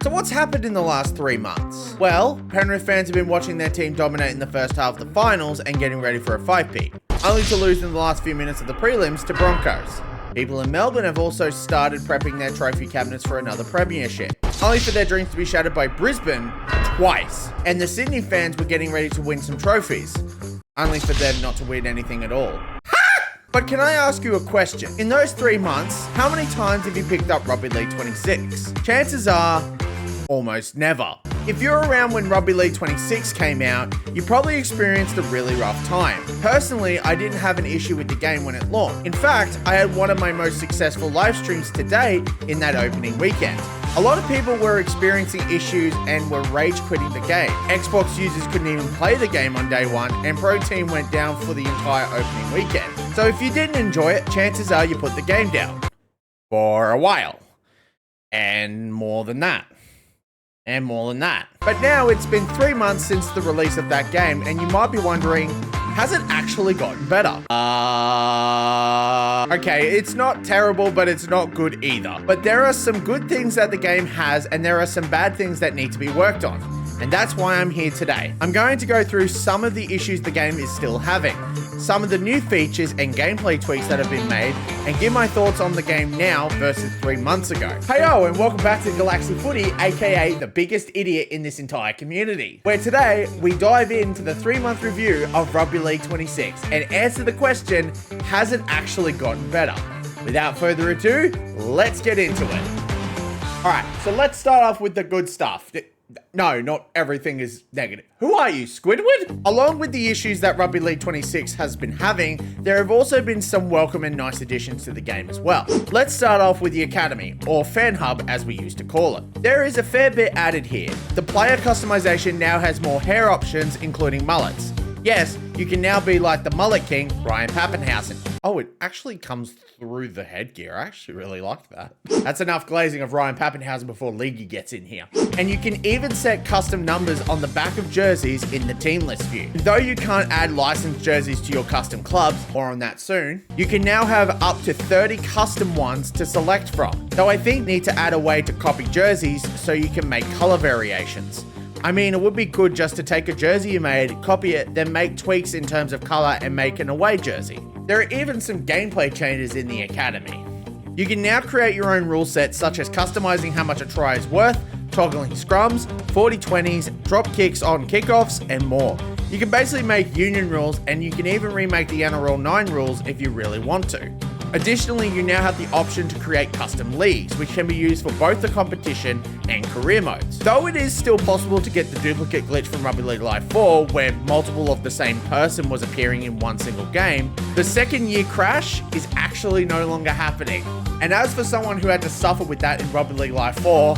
So what's happened in the last 3 months? Well, Penrith fans have been watching their team dominate in the first half of the finals and getting ready for a 5-peat, only to lose in the last few minutes of the prelims to Broncos. People in Melbourne have also started prepping their trophy cabinets for another premiership, only for their dreams to be shattered by Brisbane twice. And the Sydney fans were getting ready to win some trophies, only for them not to win anything at all. But can I ask you a question? In those 3 months, how many times have you picked up Rugby League 26? Chances are, almost never. If you're around when Rugby League 26 came out, you probably experienced a really rough time. Personally, I didn't have an issue with the game when it launched. In fact, I had one of my most successful live streams to date in that opening weekend. A lot of people were experiencing issues and were rage quitting the game. Xbox users couldn't even play the game on day one, and Pro Team went down for the entire opening weekend. So if you didn't enjoy it, chances are you put the game down. For a while. And more than that. And more than that. But now it's been 3 months since the release of that game, and you might be wondering, has it actually gotten better? Okay, it's not terrible, but it's not good either. But there are some good things that the game has, and there are some bad things that need to be worked on. And that's why I'm here today. I'm going to go through some of the issues the game is still having, some of the new features and gameplay tweaks that have been made, and give my thoughts on the game now versus 3 months ago. Heyo, and welcome back to Galaxsi Footy, aka the biggest idiot in this entire community, where today we dive into the 3-month review of Rugby League 26 and answer the question, has it actually gotten better? Without further ado, let's get into it. Alright, so let's start off with the good stuff. No, not everything is negative. Who are you, Squidward? Along with the issues that Rugby League 26 has been having, there have also been some welcome and nice additions to the game as well. Let's start off with the Academy, or Fan Hub as we used to call it. There is a fair bit added here. The player customization now has more hair options, including mullets. Yes, you can now be like the mullet king, Ryan Pappenhausen. Oh, it actually comes through the headgear. I actually really like that. That's enough glazing of Ryan Pappenhausen before Leaguey gets in here. And you can even set custom numbers on the back of jerseys in the team list view. Though you can't add licensed jerseys to your custom clubs, more on that soon, you can now have up to 30 custom ones to select from. Though I think need to add a way to copy jerseys so you can make color variations. I mean, it would be good just to take a jersey you made, copy it, then make tweaks in terms of color and make an away jersey. There are even some gameplay changes in the Academy. You can now create your own rule sets, such as customizing how much a try is worth, toggling scrums, 40-20s, drop kicks on kickoffs, and more. You can basically make union rules, and you can even remake the NRL 9 rules if you really want to. Additionally, you now have the option to create custom leagues, which can be used for both the competition and career modes. Though it is still possible to get the duplicate glitch from Rugby League Live 4, where multiple of the same person was appearing in one single game, the second year crash is actually no longer happening. And as for someone who had to suffer with that in Rugby League Live 4,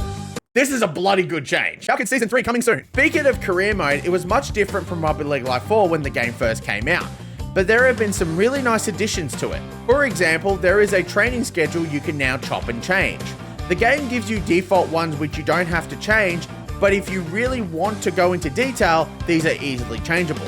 this is a bloody good change. How can Season 3 coming soon? Speaking of career mode, it was much different from Rugby League Live 4 when the game first came out. But there have been some really nice additions to it. For example, there is a training schedule you can now chop and change. The game gives you default ones which you don't have to change, but if you really want to go into detail, these are easily changeable.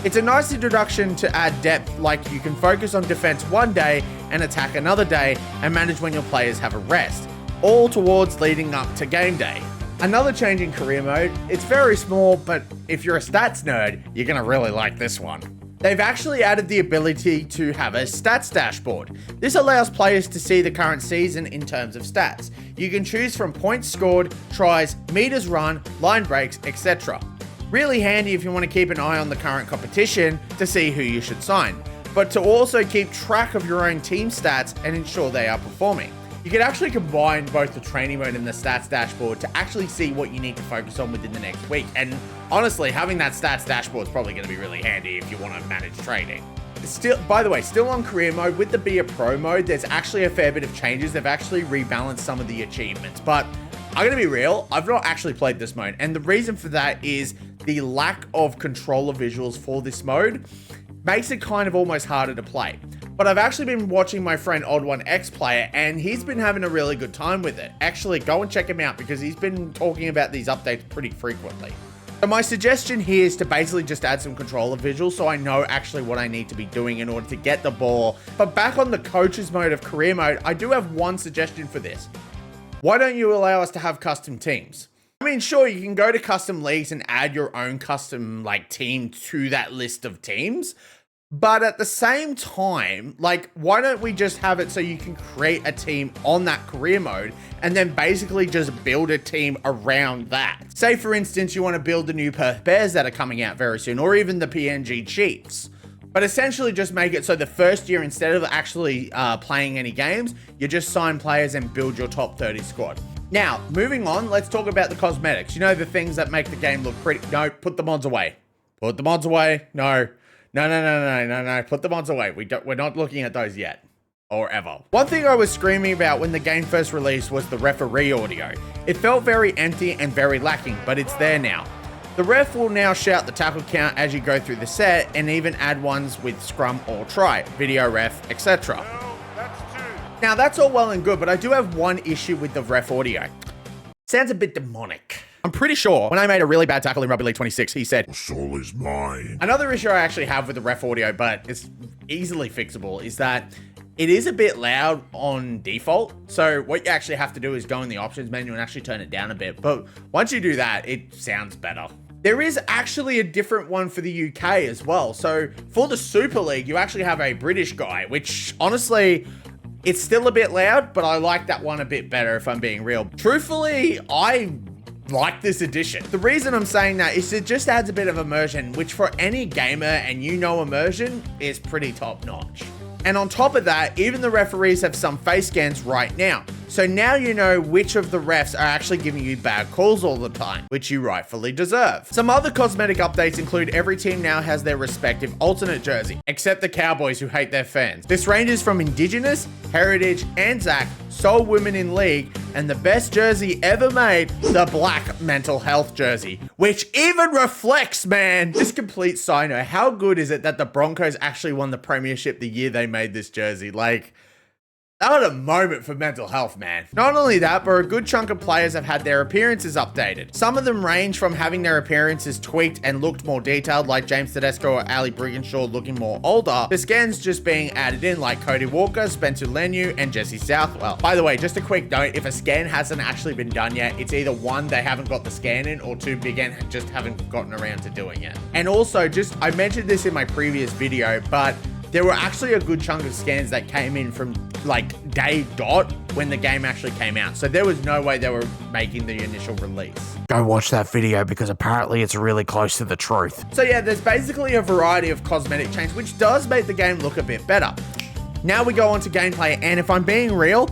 It's a nice introduction to add depth, like you can focus on defense one day and attack another day and manage when your players have a rest, all towards leading up to game day. Another change in career mode, it's very small, but if you're a stats nerd, you're gonna really like this one. They've actually added the ability to have a stats dashboard. This allows players to see the current season in terms of stats. You can choose from points scored, tries, meters run, line breaks, etc. Really handy if you want to keep an eye on the current competition to see who you should sign, but to also keep track of your own team stats and ensure they are performing. You can actually combine both the training mode and the stats dashboard to actually see what you need to focus on within the next week. And honestly, having that stats dashboard is probably going to be really handy if you want to manage training. Still, by the way, still on career mode, with the Be a Pro mode, there's actually a fair bit of changes. They've actually rebalanced some of the achievements, but I'm going to be real, I've not actually played this mode. And the reason for that is the lack of controller visuals for this mode makes it kind of almost harder to play. But I've actually been watching my friend Odd1X play it, and he's been having a really good time with it. Actually, go and check him out because he's been talking about these updates pretty frequently. So my suggestion here is to basically just add some controller visuals so I know actually what I need to be doing in order to get the ball. But back on the coaches mode of career mode, I do have one suggestion for this. Why don't you allow us to have custom teams? I mean, sure, you can go to custom leagues and add your own custom like team to that list of teams. But at the same time, like, why don't we just have it so you can create a team on that career mode and then basically just build a team around that? Say, for instance, you want to build the new Perth Bears that are coming out very soon, or even the PNG Chiefs. But essentially just make it so the first year, instead of actually playing any games, you just sign players and build your top 30 squad. Now, moving on, let's talk about the cosmetics. You know, the things that make the game look pretty. No, put the mods away. Put the mods away. No. No. Put the mods away. We're not looking at those yet. Or ever. One thing I was screaming about when the game first released was the referee audio. It felt very empty and very lacking, but it's there now. The ref will now shout the tackle count as you go through the set and even add ones with scrum or try, video ref, etc. Now that's all well and good, but I do have one issue with the ref audio. Sounds a bit demonic. I'm pretty sure when I made a really bad tackle in Rugby League 26, he said, "The soul is mine." Another issue I actually have with the ref audio, but it's easily fixable, is that it is a bit loud on default. So what you actually have to do is go in the options menu and actually turn it down a bit. But once you do that, it sounds better. There is actually a different one for the UK as well. So for the Super League, you actually have a British guy, which honestly, it's still a bit loud, but I like that one a bit better if I'm being real. Truthfully, I like this addition. The reason I'm saying that is it just adds a bit of immersion, which for any gamer and immersion is pretty top notch. And on top of that, even the referees have some face scans right now. So now you know which of the refs are actually giving you bad calls all the time, which you rightfully deserve. Some other cosmetic updates include every team now has their respective alternate jersey, except the Cowboys who hate their fans. This ranges from Indigenous, Heritage, Anzac, sole women in league, and the best jersey ever made, the black mental health jersey, which even reflects, man. Just complete side note, how good is it that the Broncos actually won the premiership the year they made this jersey? Like, that was a moment for mental health, man. Not only that, but a good chunk of players have had their appearances updated. Some of them range from having their appearances tweaked and looked more detailed, like James Tedesco or Ali Brigginshaw looking more older, to scans just being added in, like Cody Walker, Spencer Lenu, and Jesse Southwell. By the way, just a quick note, if a scan hasn't actually been done yet, it's either one, they haven't got the scan in, or two, Big N just haven't gotten around to doing it. And also, I mentioned this in my previous video, but there were actually a good chunk of scans that came in from like day dot when the game actually came out. So there was no way they were making the initial release. Go watch that video because apparently it's really close to the truth. So yeah, there's basically a variety of cosmetic change, which does make the game look a bit better. Now we go on to gameplay, and if I'm being real,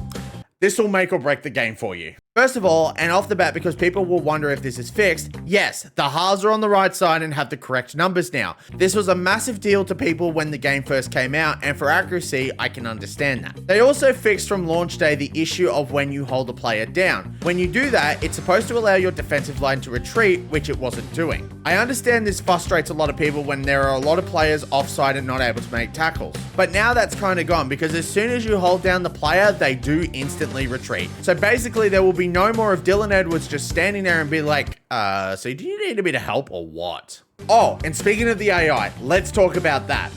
this will make or break the game for you. First of all, and off the bat, because people will wonder if this is fixed, yes, the halves are on the right side and have the correct numbers now. This was a massive deal to people when the game first came out, and for accuracy, I can understand that. They also fixed from launch day the issue of when you hold a player down. When you do that, it's supposed to allow your defensive line to retreat, which it wasn't doing. I understand this frustrates a lot of people when there are a lot of players offside and not able to make tackles. But now that's kind of gone, because as soon as you hold down the player, they do instantly retreat. So basically, there will be no more of Dylan Edwards just standing there and be like, so do you need a bit of help or what? Oh, and speaking of the AI, let's talk about that.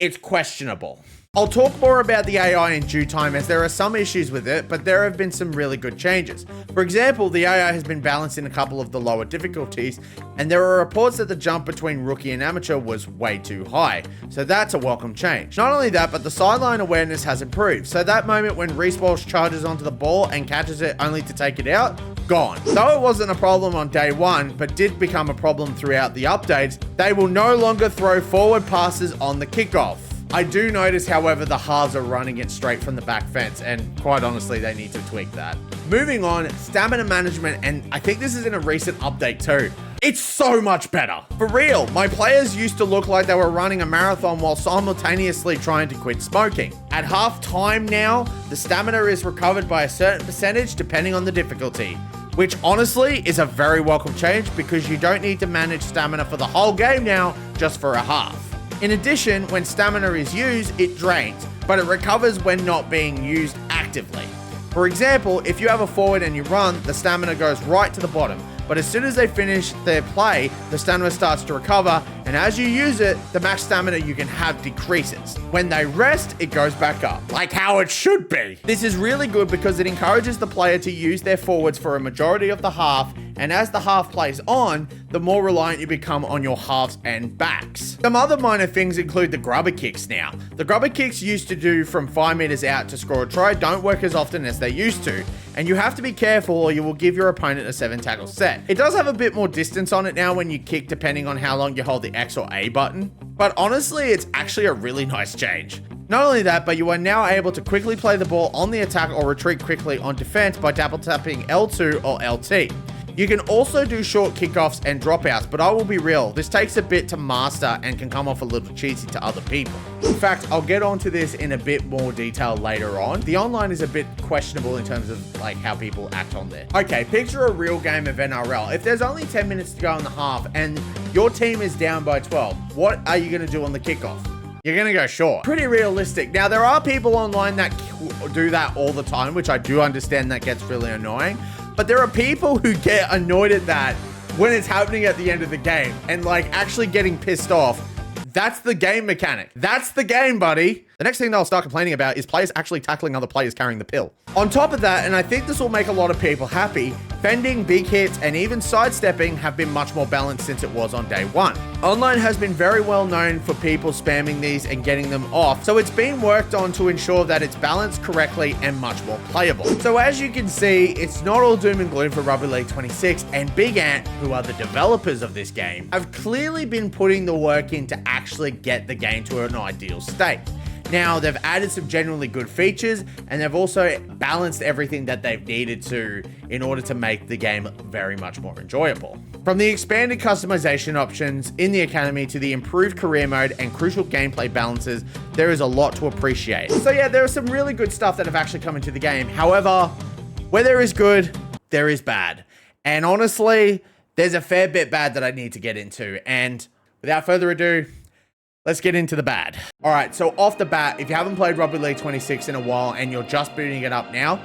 It's questionable. I'll talk more about the AI in due time, as there are some issues with it, but there have been some really good changes. For example, the AI has been balanced in a couple of the lower difficulties, and there are reports that the jump between rookie and amateur was way too high, so that's a welcome change. Not only that, but the sideline awareness has improved, so that moment when Reece Walsh charges onto the ball and catches it only to take it out, gone. Though it wasn't a problem on day one, but did become a problem throughout the updates, they will no longer throw forward passes on the kickoff. I do notice, however, the halves are running it straight from the back fence, and quite honestly, they need to tweak that. Moving on, stamina management, and I think this is in a recent update too. It's so much better. For real, my players used to look like they were running a marathon while simultaneously trying to quit smoking. At half time now, the stamina is recovered by a certain percentage depending on the difficulty, which honestly is a very welcome change because you don't need to manage stamina for the whole game now, just for a half. In addition, when stamina is used, it drains, but it recovers when not being used actively. For example, if you have a forward and you run, the stamina goes right to the bottom, but as soon as they finish their play, the stamina starts to recover, and as you use it, the max stamina you can have decreases. When they rest, it goes back up, like how it should be. This is really good because it encourages the player to use their forwards for a majority of the half, and as the half plays on, the more reliant you become on your halves and backs. Some other minor things include the grubber kicks now. The grubber kicks used to do from 5 meters out to score a try don't work as often as they used to, and you have to be careful or you will give your opponent a 7 tackle set. It does have a bit more distance on it now when you kick depending on how long you hold the X or A button, but honestly it's actually a really nice change. Not only that, but you are now able to quickly play the ball on the attack or retreat quickly on defense by double tapping L2 or LT. You can also do short kickoffs and dropouts, but I will be real, this takes a bit to master and can come off a little cheesy to other people. In fact, I'll get onto this in a bit more detail later on. The online is a bit questionable in terms of like how people act on there. Okay, picture a real game of NRL. If there's only 10 minutes to go in the half and your team is down by 12, what are you going to do on the kickoff? You're going to go short. Pretty realistic. Now, there are people online that do that all the time, which I do understand that gets really annoying. But there are people who get annoyed at that when it's happening at the end of the game and like actually getting pissed off. That's the game mechanic. That's the game, buddy. The next thing they'll start complaining about is players actually tackling other players carrying the pill. On top of that, and I think this will make a lot of people happy, fending, big hits, and even sidestepping have been much more balanced since it was on day one. Online has been very well known for people spamming these and getting them off, so it's been worked on to ensure that it's balanced correctly and much more playable. So as you can see, it's not all doom and gloom for Rugby League 26, and Big Ant, who are the developers of this game, have clearly been putting the work in to actually get the game to an ideal state. Now, they've added some genuinely good features, and they've also balanced everything that they've needed to in order to make the game very much more enjoyable. From the expanded customization options in the Academy to the improved career mode and crucial gameplay balances, there is a lot to appreciate. So yeah, there is some really good stuff that have actually come into the game. However, where there is good, there is bad. And honestly, there's a fair bit bad that I need to get into. And without further ado, let's get into the bad. All right, so off the bat, if you haven't played Rugby League 26 in a while and you're just booting it up now,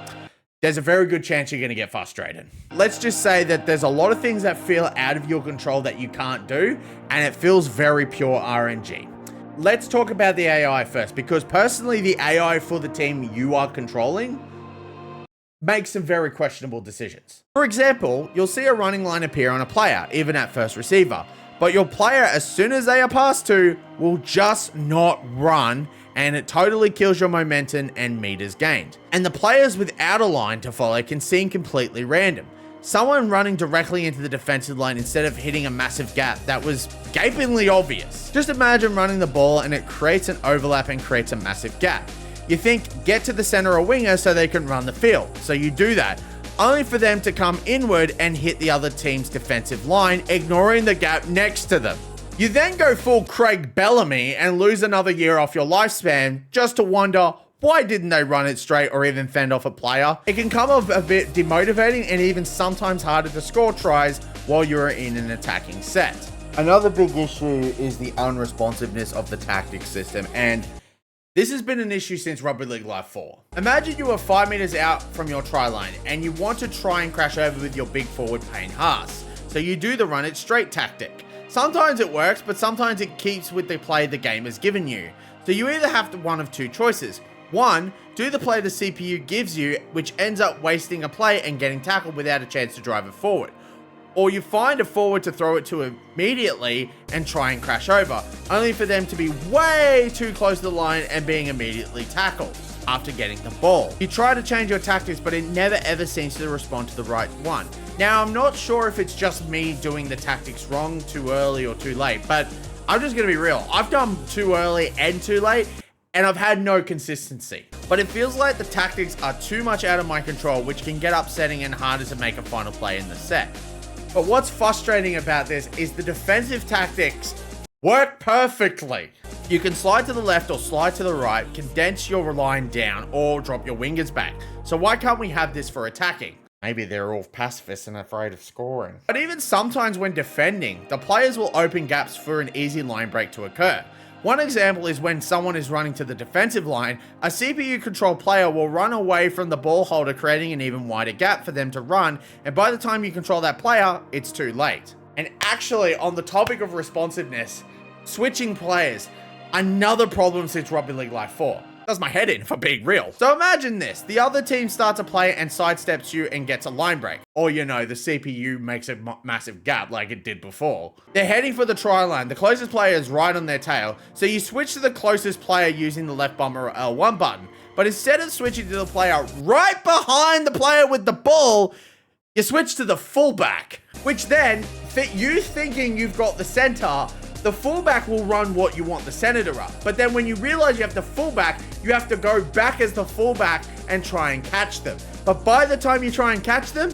there's a very good chance you're gonna get frustrated. Let's just say that there's a lot of things that feel out of your control that you can't do, and it feels very pure RNG. Let's talk about the AI first, because personally, the AI for the team you are controlling makes some very questionable decisions. For example, you'll see a running line appear on a player, even at first receiver, but your player, as soon as they are passed to, will just not run, and it totally kills your momentum and meters gained. And the players without a line to follow can seem completely random. Someone running directly into the defensive line instead of hitting a massive gap that was gapingly obvious. Just imagine running the ball and it creates an overlap and creates a massive gap. You think, get to the center or winger so they can run the field. So you do that, only for them to come inward and hit the other team's defensive line, ignoring the gap next to them. You then go full Craig Bellamy and lose another year off your lifespan just to wonder, why didn't they run it straight or even fend off a player? It can come off a bit demotivating and even sometimes harder to score tries while you're in an attacking set. Another big issue is the unresponsiveness of the tactics system, and this has been an issue since Rugby League Live 4. Imagine you are 5 meters out from your try line and you want to try and crash over with your big forward Payne Haas. So you do the run it straight tactic. Sometimes it works, but sometimes it keeps with the play the game has given you. So you either have one of two choices. One, do the play the CPU gives you, which ends up wasting a play and getting tackled without a chance to drive it forward. Or you find a forward to throw it to immediately and try and crash over, only for them to be way too close to the line and being immediately tackled after getting the ball. You try to change your tactics, but it never ever seems to respond to the right one. Now, I'm not sure if it's just me doing the tactics wrong too early or too late, but I'm just gonna be real. I've done too early and too late, and I've had no consistency. But it feels like the tactics are too much out of my control, which can get upsetting and harder to make a final play in the set. But what's frustrating about this is the defensive tactics work perfectly. You can slide to the left or slide to the right, condense your line down, or drop your wingers back. So why can't we have this for attacking? Maybe they're all pacifists and afraid of scoring. But even sometimes when defending, the players will open gaps for an easy line break to occur. One example is when someone is running to the defensive line, a CPU controlled player will run away from the ball holder, creating an even wider gap for them to run, and by the time you control that player, it's too late. And actually, on the topic of responsiveness, switching players, another problem since Rugby League Live 4. Does my head in, for being real. So imagine this, the other team starts a play and sidesteps you and gets a line break. Or, you know, the CPU makes a massive gap like it did before. They're heading for the try line. The closest player is right on their tail. So you switch to the closest player using the left bumper or L1 button. But instead of switching to the player right behind the player with the ball, you switch to the fullback. Which then, you thinking you've got the center, the fullback will run what you want the center to run. But then when you realize you have the fullback, you have to go back as the fullback and try and catch them. But by the time you try and catch them,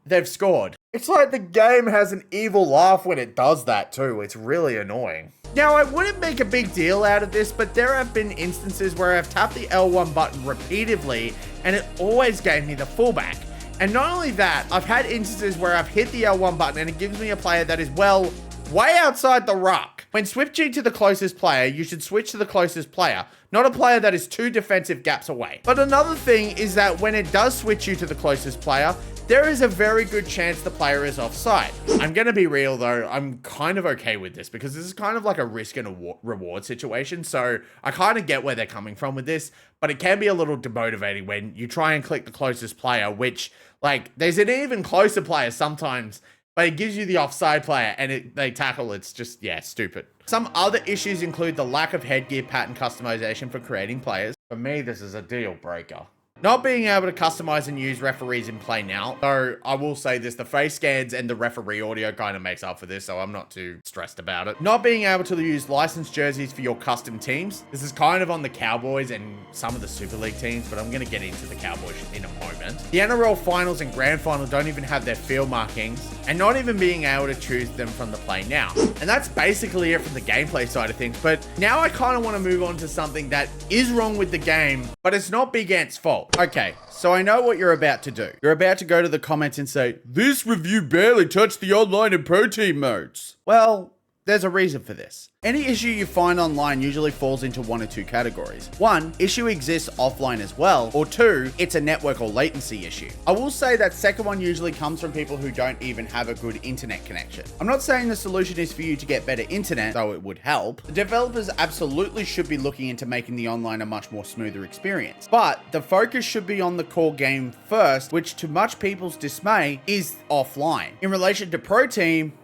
they've scored. It's like the game has an evil laugh when it does that too. It's really annoying. Now, I wouldn't make a big deal out of this, but there have been instances where I've tapped the L1 button repeatedly and it always gave me the fullback. And not only that, I've had instances where I've hit the L1 button and it gives me a player that is, well, way outside the ruck. When switching to the closest player, you should switch to the closest player, not a player that is 2 defensive gaps away. But another thing is that when it does switch you to the closest player, there is a very good chance the player is offside. I'm gonna be real though, I'm kind of okay with this because this is kind of like a risk and a reward situation. So I kind of get where they're coming from with this, but it can be a little demotivating when you try and click the closest player, which, like, there's an even closer player sometimes, but it gives you the offside player and they tackle. It's just, yeah, stupid. Some other issues include the lack of headgear pattern customization for creating players. For me, this is a deal breaker. Not being able to customize and use referees in play now. So I will say this, the face scans and the referee audio kind of makes up for this, so I'm not too stressed about it. Not being able to use licensed jerseys for your custom teams. This is kind of on the Cowboys and some of the Super League teams, but I'm going to get into the Cowboys in a moment. The NRL finals and grand final don't even have their field markings, and not even being able to choose them from the play now. And that's basically it from the gameplay side of things. But now I kind of want to move on to something that is wrong with the game, but it's not Big Ant's fault. Okay, so I know what you're about to do. You're about to go to the comments and say, "This review barely touched the online and pro team modes." Well, there's a reason for this. Any issue you find online usually falls into one or two categories. One, issue exists offline as well, or two, it's a network or latency issue. I will say that second one usually comes from people who don't even have a good internet connection. I'm not saying the solution is for you to get better internet, though it would help. The developers absolutely should be looking into making the online a much more smoother experience. But the focus should be on the core game first, which to much people's dismay is offline. In relation to Pro Team,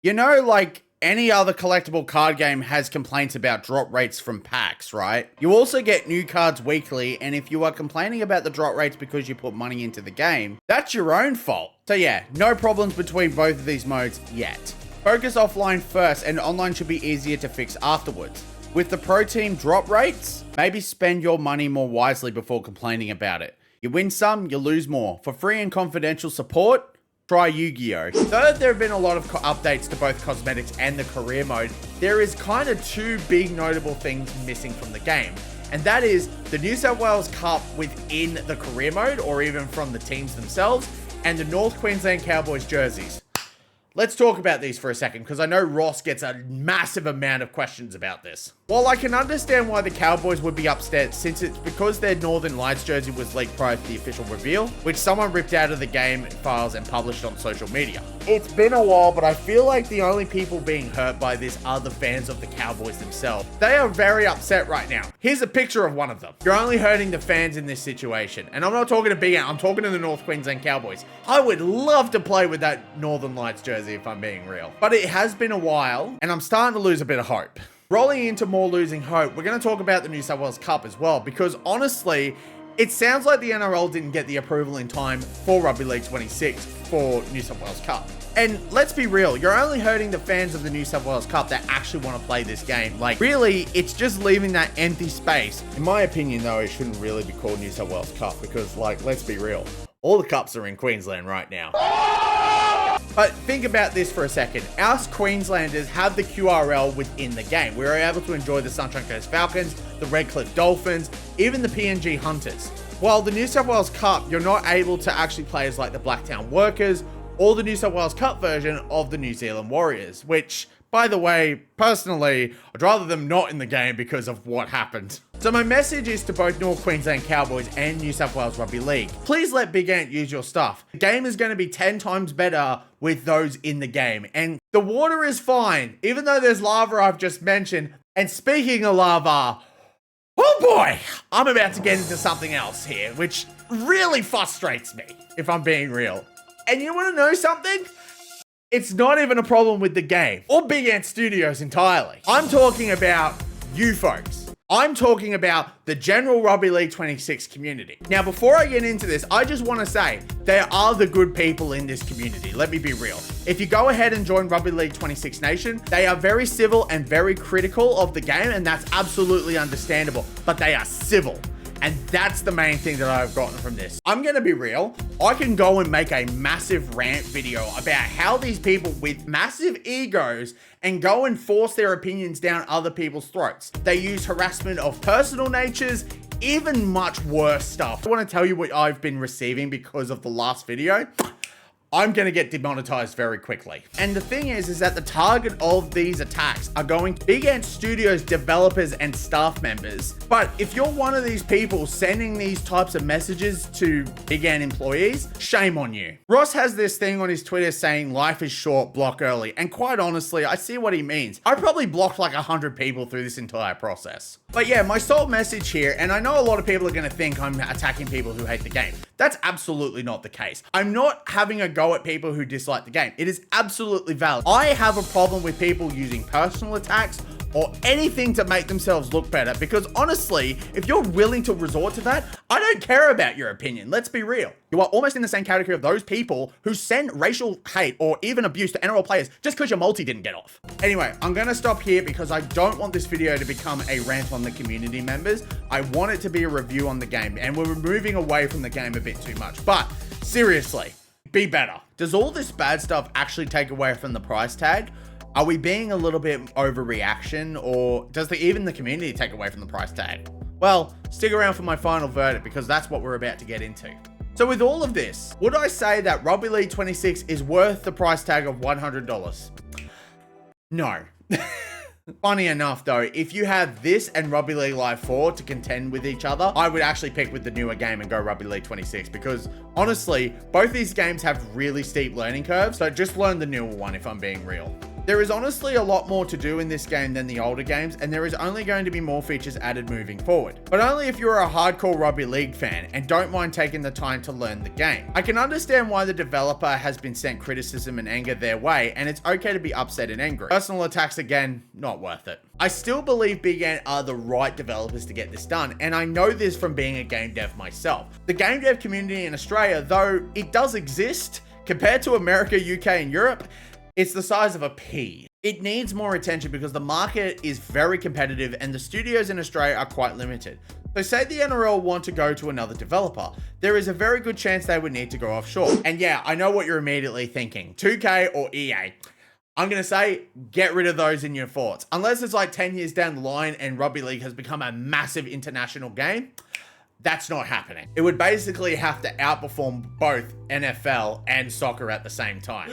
you know, like any other collectible card game has complaints about drop rates from packs, right? You also get new cards weekly, and if you are complaining about the drop rates because you put money into the game, that's your own fault. So yeah, no problems between both of these modes yet. Focus offline first, and online should be easier to fix afterwards. With the Pro Team drop rates, maybe spend your money more wisely before complaining about it. You win some, you lose more. For free and confidential support, try Yu-Gi-Oh! Though that there have been a lot of updates to both cosmetics and the career mode, there is kind of two big notable things missing from the game. And that is the New South Wales Cup within the career mode, or even from the teams themselves, and the North Queensland Cowboys jerseys. Let's talk about these for a second, because I know Ross gets a massive amount of questions about this. While I can understand why the Cowboys would be upset, since it's because their Northern Lights jersey was leaked prior to the official reveal, which someone ripped out of the game files and published on social media. It's been a while, but I feel like the only people being hurt by this are the fans of the Cowboys themselves. They are very upset right now. Here's a picture of one of them. You're only hurting the fans in this situation. And I'm not talking to Big Ant, I'm talking to the North Queensland Cowboys. I would love to play with that Northern Lights jersey if I'm being real. But it has been a while, and I'm starting to lose a bit of hope. Rolling into more losing hope, we're going to talk about the New South Wales Cup as well, because honestly, it sounds like the NRL didn't get the approval in time for Rugby League 26 for New South Wales Cup. And let's be real, you're only hurting the fans of the New South Wales Cup that actually want to play this game. Like, really, it's just leaving that empty space. In my opinion, though, it shouldn't really be called New South Wales Cup because, like, let's be real, all the cups are in Queensland right now. But think about this for a second. Us Queenslanders have the QRL within the game. We are able to enjoy the Sunshine Coast Falcons, the Redcliffe Dolphins, even the PNG Hunters. While the New South Wales Cup, you're not able to actually play as like the Blacktown Workers or the New South Wales Cup version of the New Zealand Warriors, which, By the way, personally, I'd rather them not in the game because of what happened. So my message is to both North Queensland Cowboys and New South Wales Rugby League. Please let Big Ant use your stuff. The game is going to be 10 times better with those in the game. And the water is fine, even though there's lava I've just mentioned. And speaking of lava, oh boy, I'm about to get into something else here, which really frustrates me, if I'm being real. And you want to know something? It's not even a problem with the game or Big Ant Studios entirely. I'm talking about you folks. I'm talking about the general Rugby League 26 community. Now, before I get into this, I just want to say there are the good people in this community. Let me be real. If you go ahead and join Rugby League 26 Nation, they are very civil and very critical of the game, and that's absolutely understandable, but they are civil. And that's the main thing that I've gotten from this. I'm gonna be real. I can go and make a massive rant video about how these people with massive egos and go and force their opinions down other people's throats. They use harassment of personal natures, even much worse stuff. I wanna tell you what I've been receiving because of the last video. I'm gonna get demonetized very quickly. And the thing is that the target of these attacks are going to Big Ant Studios developers and staff members. But if you're one of these people sending these types of messages to Big Ant employees, shame on you. Ross has this thing on his Twitter saying life is short, block early. And quite honestly, I see what he means. I probably blocked like 100 people through this entire process. But yeah, my sole message here, and I know a lot of people are gonna think I'm attacking people who hate the game. That's absolutely not the case. I'm not having a go at people who dislike the game. It is absolutely valid. I have a problem with people using personal attacks or anything to make themselves look better, because honestly, if you're willing to resort to that, I don't care about your opinion. Let's be real. You are almost in the same category of those people who send racial hate or even abuse to NRL players just because your multi didn't get off. Anyway, I'm gonna stop here because I don't want this video to become a rant on the community members. I want it to be a review on the game, and we're moving away from the game a bit too much. But seriously, be better. Does all this bad stuff actually take away from the price tag? Are we being a little bit overreaction, or does even the community take away from the price tag? Well, stick around for my final verdict, because that's what we're about to get into. So with all of this, would I say that Rugby League 26 is worth the price tag of $100? No. Funny enough though, if you have this and Rugby League Live 4 to contend with each other, I would actually pick with the newer game and go Rugby League 26, because honestly, both these games have really steep learning curves, so just learn the newer one if I'm being real. There is honestly a lot more to do in this game than the older games, and there is only going to be more features added moving forward. But only if you're a hardcore Rugby League fan and don't mind taking the time to learn the game. I can understand why the developer has been sent criticism and anger their way, and it's okay to be upset and angry. Personal attacks, again, not worth it. I still believe Big Ant are the right developers to get this done, and I know this from being a game dev myself. The game dev community in Australia, though it does exist, compared to America, UK, and Europe, it's the size of a pea. It needs more attention because the market is very competitive and the studios in Australia are quite limited. So say the NRL want to go to another developer, there is a very good chance they would need to go offshore. And yeah, I know what you're immediately thinking, 2K or EA. I'm going to say, get rid of those in your thoughts. Unless it's like 10 years down the line and Rugby League has become a massive international game, that's not happening. It would basically have to outperform both NFL and soccer at the same time.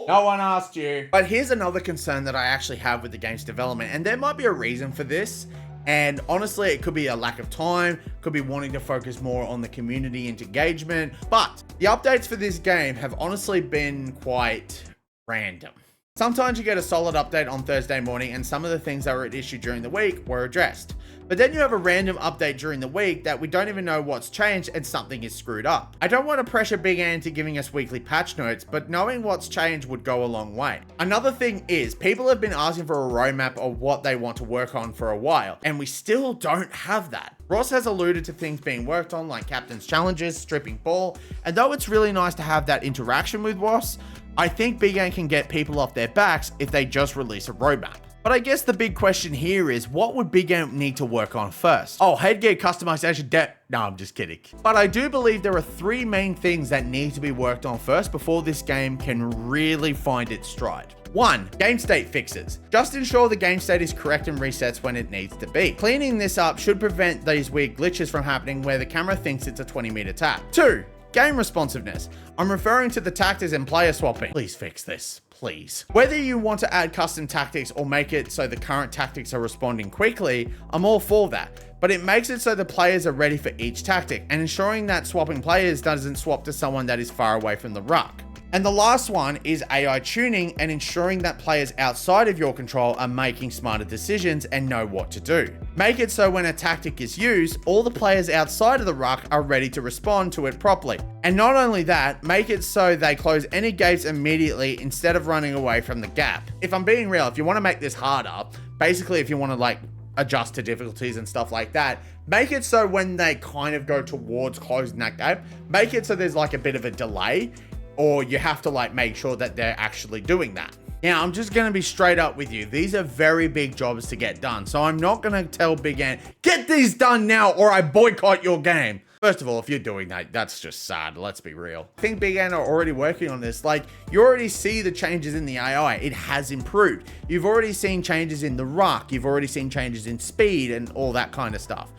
No one asked you. But here's another concern that I actually have with the game's development, and there might be a reason for this. And honestly, it could be a lack of time, could be wanting to focus more on the community and engagement. But the updates for this game have honestly been quite random. Sometimes you get a solid update on Thursday morning and some of the things that were at issue during the week were addressed. But then you have a random update during the week that we don't even know what's changed and something is screwed up. I don't want to pressure Big Ant into giving us weekly patch notes, but knowing what's changed would go a long way. Another thing is, people have been asking for a roadmap of what they want to work on for a while, and we still don't have that. Ross has alluded to things being worked on like captain's challenges, stripping ball, and though it's really nice to have that interaction with Ross, I think Big Ant can get people off their backs if they just release a roadmap. But I guess the big question here is, what would Big Ant need to work on first? Oh, headgear customization no, I'm just kidding. But I do believe there are 3 main things that need to be worked on first before this game can really find its stride. 1. Game state fixes. Just ensure the game state is correct and resets when it needs to be. Cleaning this up should prevent these weird glitches from happening where the camera thinks it's a 20-meter tap. 2. Game responsiveness. I'm referring to the tactics and player swapping. Please fix this, please. Whether you want to add custom tactics or make it so the current tactics are responding quickly, I'm all for that. But it makes it so the players are ready for each tactic and ensuring that swapping players doesn't swap to someone that is far away from the ruck. And the last one is AI tuning and ensuring that players outside of your control are making smarter decisions and know what to do. Make it so when a tactic is used, all the players outside of the ruck are ready to respond to it properly. And not only that, make it so they close any gates immediately instead of running away from the gap. If I'm being real, if you want to make this harder, basically if you want to like adjust to difficulties and stuff like that, make it so when they kind of go towards closing that gap, make it so there's like a bit of a delay, or you have to like make sure that they're actually doing that. Now, I'm just going to be straight up with you. These are very big jobs to get done. So I'm not going to tell Big Ant, get these done now or I boycott your game. First of all, if you're doing that, that's just sad. Let's be real. I think Big Ant are already working on this. Like, you already see the changes in the AI. It has improved. You've already seen changes in the ruck. You've already seen changes in speed and all that kind of stuff.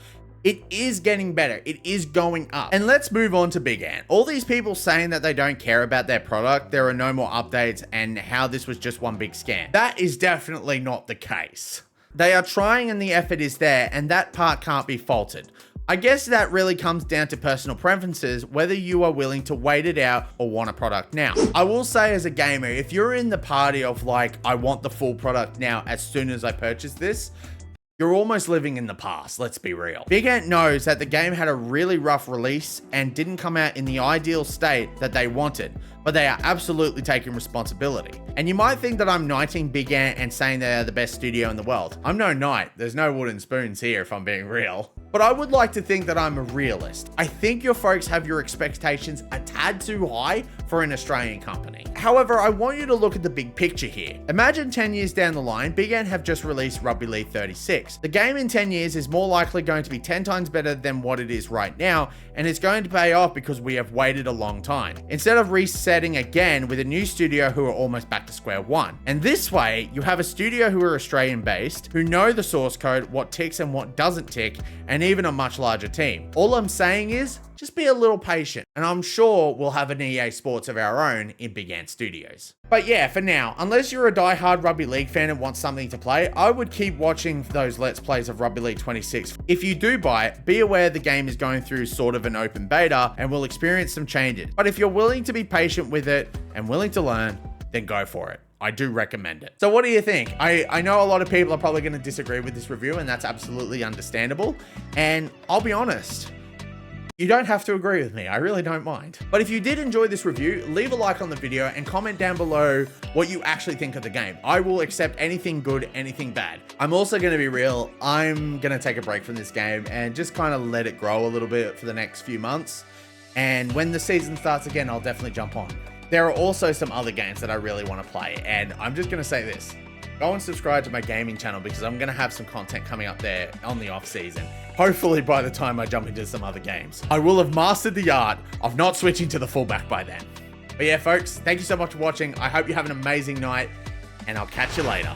It is getting better. It is going up. And let's move on to Big Ant. All these people saying that they don't care about their product, there are no more updates, and how this was just one big scam. That is definitely not the case. They are trying and the effort is there, and that part can't be faulted. I guess that really comes down to personal preferences, whether you are willing to wait it out or want a product now. I will say as a gamer, if you're in the party of like, I want the full product now as soon as I purchase this, you're almost living in the past, let's be real. Big Ant knows that the game had a really rough release and didn't come out in the ideal state that they wanted, but they are absolutely taking responsibility. And you might think that I'm knighting Big Ant and saying they are the best studio in the world. I'm no knight, there's no wooden spoons here if I'm being real. But I would like to think that I'm a realist. I think your folks have your expectations a tad too high for an Australian company. However, I want you to look at the big picture here. Imagine 10 years down the line, Big Ant have just released Rugby League 36. The game in 10 years is more likely going to be 10 times better than what it is right now, and it's going to pay off because we have waited a long time. Instead of resetting again with a new studio who are almost back to square one. And this way, you have a studio who are Australian based, who know the source code, what ticks and what doesn't tick, and even a much larger team. All I'm saying is, just be a little patient, and I'm sure we'll have an EA Sports of our own in Big Ant Studios. But yeah, for now, unless you're a die-hard Rugby League fan and want something to play, I would keep watching those Let's Plays of Rugby League 26. If you do buy it, be aware the game is going through sort of an open beta and will experience some changes. But if you're willing to be patient with it and willing to learn, then go for it. I do recommend it. So what do you think? I know a lot of people are probably going to disagree with this review, and that's absolutely understandable. And I'll be honest, you don't have to agree with me. I really don't mind. But if you did enjoy this review, leave a like on the video and comment down below what you actually think of the game. I will accept anything good, anything bad. I'm also going to be real. I'm going to take a break from this game and just kind of let it grow a little bit for the next few months. And when the season starts again, I'll definitely jump on. There are also some other games that I really want to play. And I'm just going to say this. Go and subscribe to my gaming channel because I'm going to have some content coming up there on the off season. Hopefully by the time I jump into some other games. I will have mastered the art of not switching to the fullback by then. But yeah, folks, thank you so much for watching. I hope you have an amazing night and I'll catch you later.